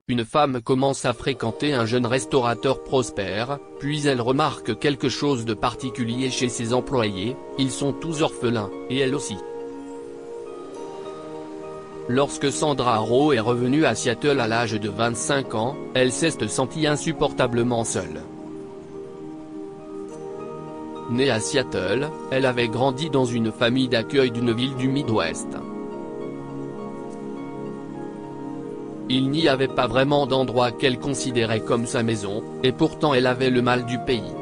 une femme commence à fréquenter un jeune restaurateur prospère, puis elle remarque quelque chose de particulier chez ses employés, ils sont tous orphelins, et elle aussi. Lorsque Sandra Rowe est revenue à Seattle à l'âge de 25 ans, elle s'est sentie insupportablement seule. Née à Seattle, elle avait grandi dans une famille d'accueil d'une ville du Midwest. Il n'y avait pas vraiment d'endroit qu'elle considérait comme sa maison, et pourtant elle avait le mal du pays.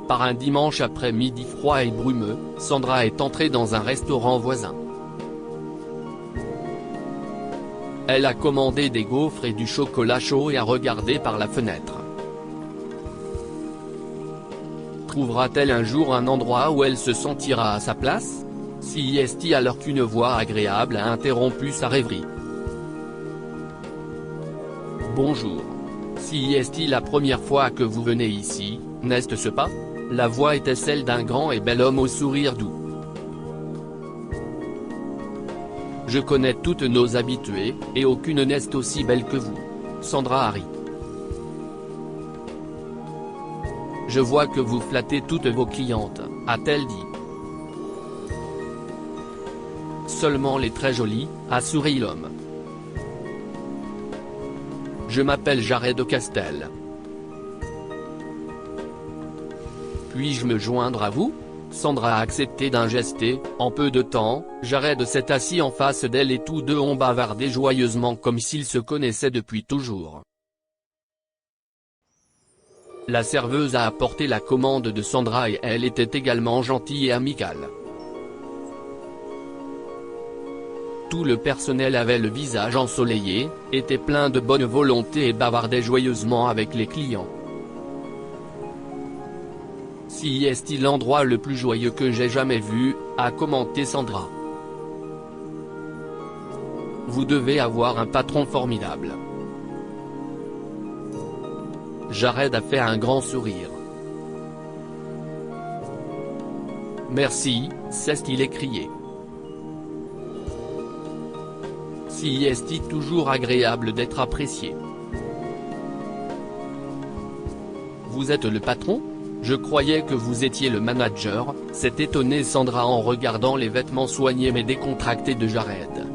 Par un dimanche après-midi froid et brumeux, Sandra est entrée dans un restaurant voisin. Elle a commandé des gaufres et du chocolat chaud et a regardé par la fenêtre. Trouvera-t-elle un jour un endroit où elle se sentira à sa place? Si est-il alors qu'une voix agréable a interrompu sa rêverie. Bonjour. Si est-il la première fois que vous venez ici, n'est-ce pas? La voix était celle d'un grand et bel homme au sourire doux. Je connais toutes nos habituées, et aucune n'est aussi belle que vous. Sandra rit. Je vois que vous flattez toutes vos clientes, a-t-elle dit. Seulement les très jolies, a souri l'homme. Je m'appelle Jared Castell. Puis-je me joindre à vous? Sandra a accepté d'un geste et, en peu de temps, Jared s'est assis en face d'elle et tous deux ont bavardé joyeusement comme s'ils se connaissaient depuis toujours. La serveuse a apporté la commande de Sandra et elle était également gentille et amicale. Tout le personnel avait le visage ensoleillé, était plein de bonne volonté et bavardait joyeusement avec les clients. Si est-il l'endroit le plus joyeux que j'ai jamais vu, a commenté Sandra. Vous devez avoir un patron formidable. Jared a fait un grand sourire. Merci, c'est ce qu'il a crié. Si est-il toujours agréable d'être apprécié. Vous êtes le patron? Je croyais que vous étiez le manager, s'est étonnée Sandra en regardant les vêtements soignés mais décontractés de Jared.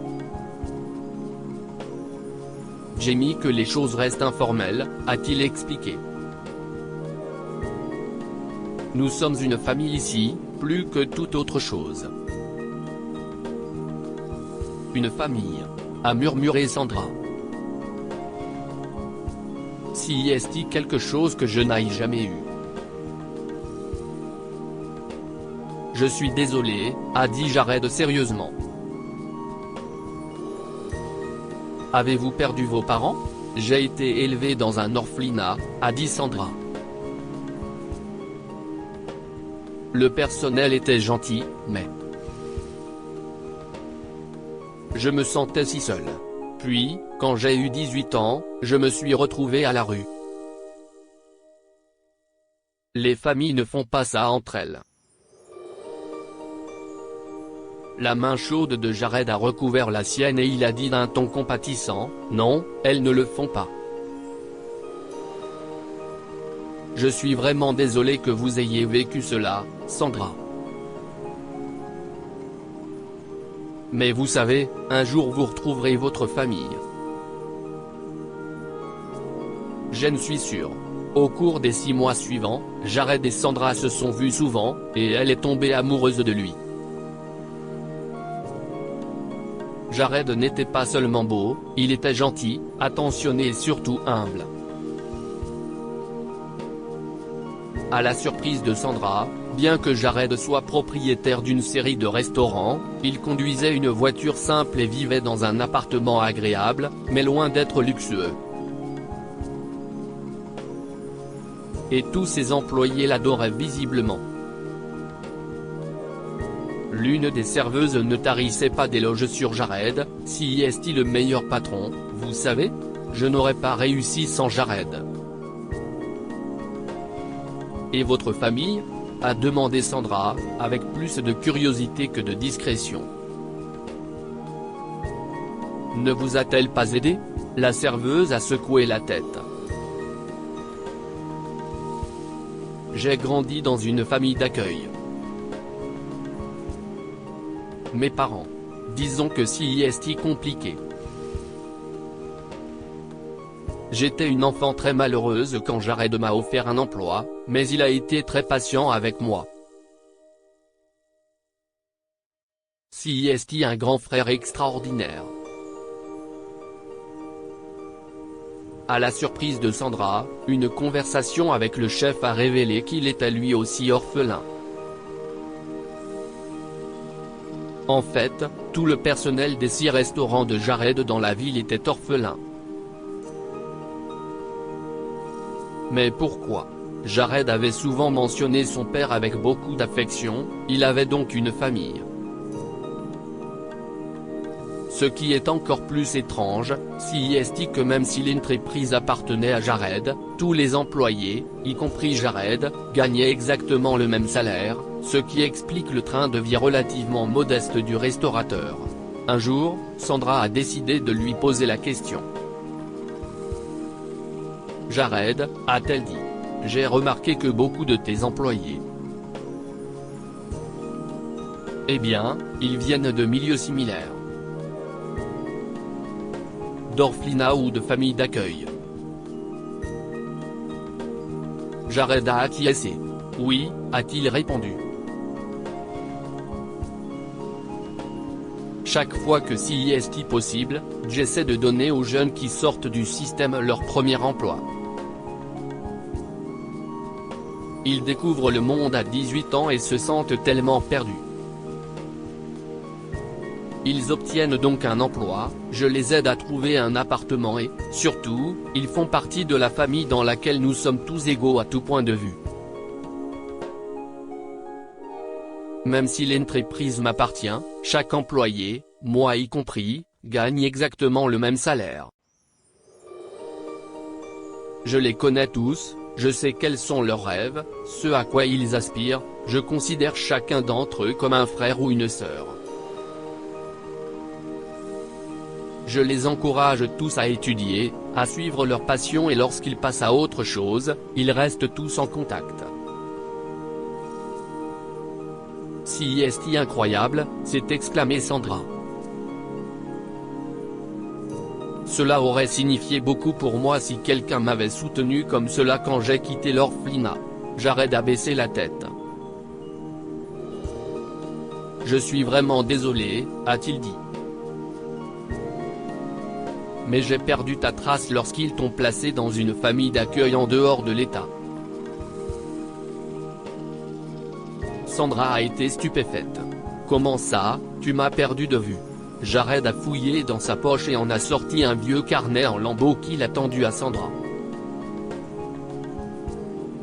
J'ai mis que les choses restent informelles, a-t-il expliqué. Nous sommes une famille ici, plus que toute autre chose. Une famille, a murmuré Sandra. Si est-il quelque chose que je n'aille jamais eu. Je suis désolé, a dit Jared sérieusement. Avez-vous perdu vos parents? J'ai été élevé dans un orphelinat, a dit Sandra. Le personnel était gentil, mais je me sentais si seul. Puis, quand j'ai eu 18 ans, je me suis retrouvé à la rue. Les familles ne font pas ça entre elles. La main chaude de Jared a recouvert la sienne et il a dit d'un ton compatissant, non, elles ne le font pas. Je suis vraiment désolé que vous ayez vécu cela, Sandra. Mais vous savez, un jour vous retrouverez votre famille. Je ne suis sûr. Au cours des 6 mois suivants, Jared et Sandra se sont vus souvent, et elle est tombée amoureuse de lui. Jared n'était pas seulement beau, il était gentil, attentionné et surtout humble. À la surprise de Sandra, bien que Jared soit propriétaire d'une série de restaurants, il conduisait une voiture simple et vivait dans un appartement agréable, mais loin d'être luxueux. Et tous ses employés l'adoraient visiblement. L'une des serveuses ne tarissait pas d'éloges sur Jared, si est-il le meilleur patron, vous savez? Je n'aurais pas réussi sans Jared. Et votre famille? A demandé Sandra, avec plus de curiosité que de discrétion. Ne vous a-t-elle pas aidé ? La serveuse a secoué la tête. J'ai grandi dans une famille d'accueil. Mes parents. Disons que c'est compliqué. J'étais une enfant très malheureuse quand Jared m'a offert un emploi, mais il a été très patient avec moi. C'est un grand frère extraordinaire. À la surprise de Sandra, une conversation avec le chef a révélé qu'il était lui aussi orphelin. En fait, tout le personnel des 6 restaurants de Jared dans la ville était orphelin. Mais pourquoi ? Jared avait souvent mentionné son père avec beaucoup d'affection, il avait donc une famille. Ce qui est encore plus étrange, c'est que même si l'entreprise appartenait à Jared, tous les employés, y compris Jared, gagnaient exactement le même salaire, ce qui explique le train de vie relativement modeste du restaurateur. Un jour, Sandra a décidé de lui poser la question. Jared, a-t-elle dit, j'ai remarqué que beaucoup de tes employés, eh bien, ils viennent de milieux similaires. D'orphelinat ou de famille d'accueil. Jared a acquiescé. Oui, a-t-il répondu. Chaque fois que c'est possible, j'essaie de donner aux jeunes qui sortent du système leur premier emploi. Ils découvrent le monde à 18 ans et se sentent tellement perdus. Ils obtiennent donc un emploi, je les aide à trouver un appartement et, surtout, ils font partie de la famille dans laquelle nous sommes tous égaux à tout point de vue. Même si l'entreprise m'appartient, chaque employé, moi y compris, gagne exactement le même salaire. Je les connais tous, je sais quels sont leurs rêves, ce à quoi ils aspirent, je considère chacun d'entre eux comme un frère ou une sœur. Je les encourage tous à étudier, à suivre leur passion et lorsqu'ils passent à autre chose, ils restent tous en contact. C'est incroyable, s'est exclamé Sandra. Cela aurait signifié beaucoup pour moi si quelqu'un m'avait soutenu comme cela quand j'ai quitté l'orphelinat. Jared a baissé la tête. Je suis vraiment désolé, a-t-il dit. Mais j'ai perdu ta trace lorsqu'ils t'ont placé dans une famille d'accueil en dehors de l'État. Sandra a été stupéfaite. Comment ça, tu m'as perdu de vue ? Jared a fouillé dans sa poche et en a sorti un vieux carnet en lambeaux qu'il a tendu à Sandra.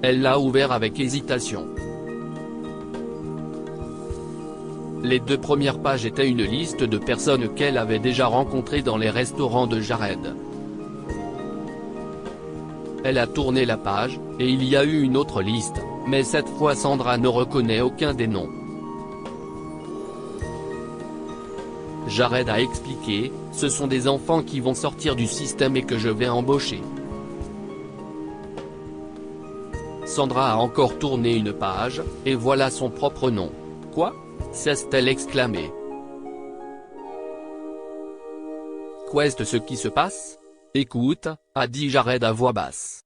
Elle l'a ouvert avec hésitation. Les 2 premières pages étaient une liste de personnes qu'elle avait déjà rencontrées dans les restaurants de Jared. Elle a tourné la page, et il y a eu une autre liste, mais cette fois Sandra ne reconnaît aucun des noms. Jared a expliqué, ce sont des enfants qui vont sortir du système et que je vais embaucher. Sandra a encore tourné une page, et voilà son propre nom. Quoi ? s'est-elle exclamé. Qu'est-ce ce qui se passe ? Écoute, a dit Jared à voix basse.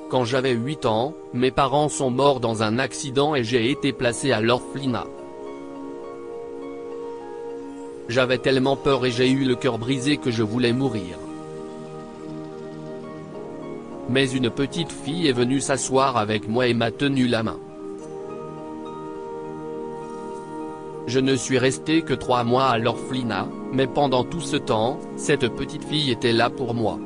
Quand j'avais 8 ans, mes parents sont morts dans un accident et j'ai été placé à l'orphelinat. J'avais tellement peur et j'ai eu le cœur brisé que je voulais mourir. Mais une petite fille est venue s'asseoir avec moi et m'a tenu la main. Je ne suis resté que 3 mois à l'orphelinat, mais pendant tout ce temps, cette petite fille était là pour moi.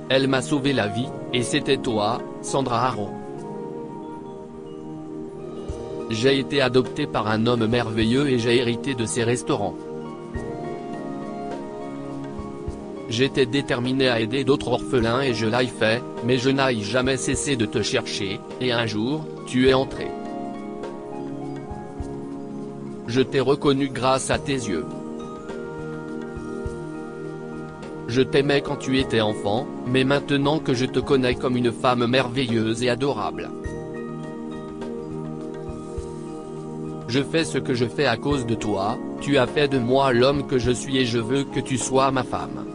Elle m'a sauvé la vie, et c'était toi, Sandra Haro. J'ai été adopté par un homme merveilleux et j'ai hérité de ses restaurants. J'étais déterminé à aider d'autres orphelins et je l'ai fait, mais je n'ai jamais cessé de te chercher, et un jour, tu es entré. Je t'ai reconnu grâce à tes yeux. Je t'aimais quand tu étais enfant, mais maintenant que je te connais comme une femme merveilleuse et adorable. Je fais ce que je fais à cause de toi, tu as fait de moi l'homme que je suis et je veux que tu sois ma femme.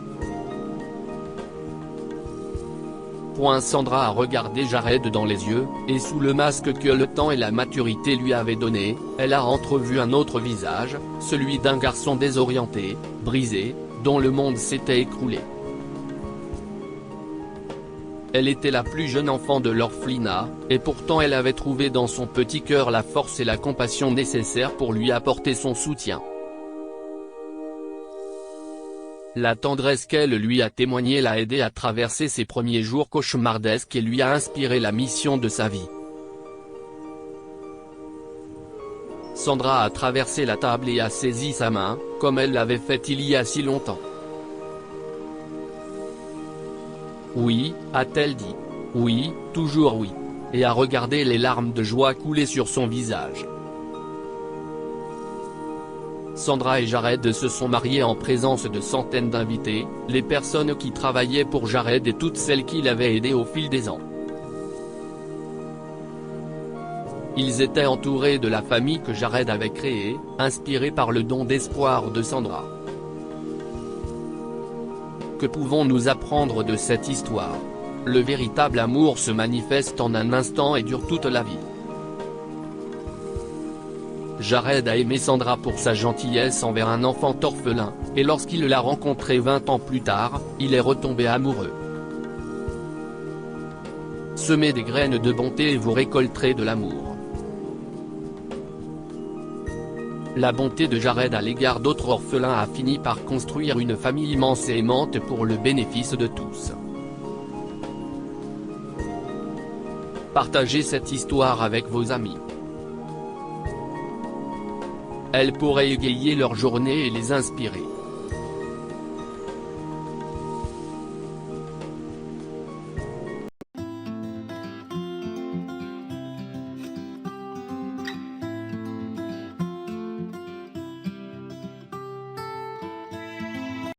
Sandra a regardé Jared dans les yeux, et sous le masque que le temps et la maturité lui avaient donné, elle a entrevu un autre visage, celui d'un garçon désorienté, brisé, dont le monde s'était écroulé. Elle était la plus jeune enfant de l'orphelinat, et pourtant elle avait trouvé dans son petit cœur la force et la compassion nécessaires pour lui apporter son soutien. La tendresse qu'elle lui a témoignée l'a aidé à traverser ses premiers jours cauchemardesques et lui a inspiré la mission de sa vie. Sandra a traversé la table et a saisi sa main, comme elle l'avait fait il y a si longtemps. Oui, a-t-elle dit. Oui, toujours oui. Et a regardé les larmes de joie couler sur son visage. Sandra et Jared se sont mariés en présence de centaines d'invités, les personnes qui travaillaient pour Jared et toutes celles qui l'avaient aidé au fil des ans. Ils étaient entourés de la famille que Jared avait créée, inspirés par le don d'espoir de Sandra. Que pouvons-nous apprendre de cette histoire? Le véritable amour se manifeste en un instant et dure toute la vie. Jared a aimé Sandra pour sa gentillesse envers un enfant orphelin, et lorsqu'il l'a rencontrée 20 ans plus tard, il est retombé amoureux. Semez des graines de bonté et vous récolterez de l'amour. La bonté de Jared à l'égard d'autres orphelins a fini par construire une famille immense et aimante pour le bénéfice de tous. Partagez cette histoire avec vos amis. Elle pourrait égayer leur journée et les inspirer.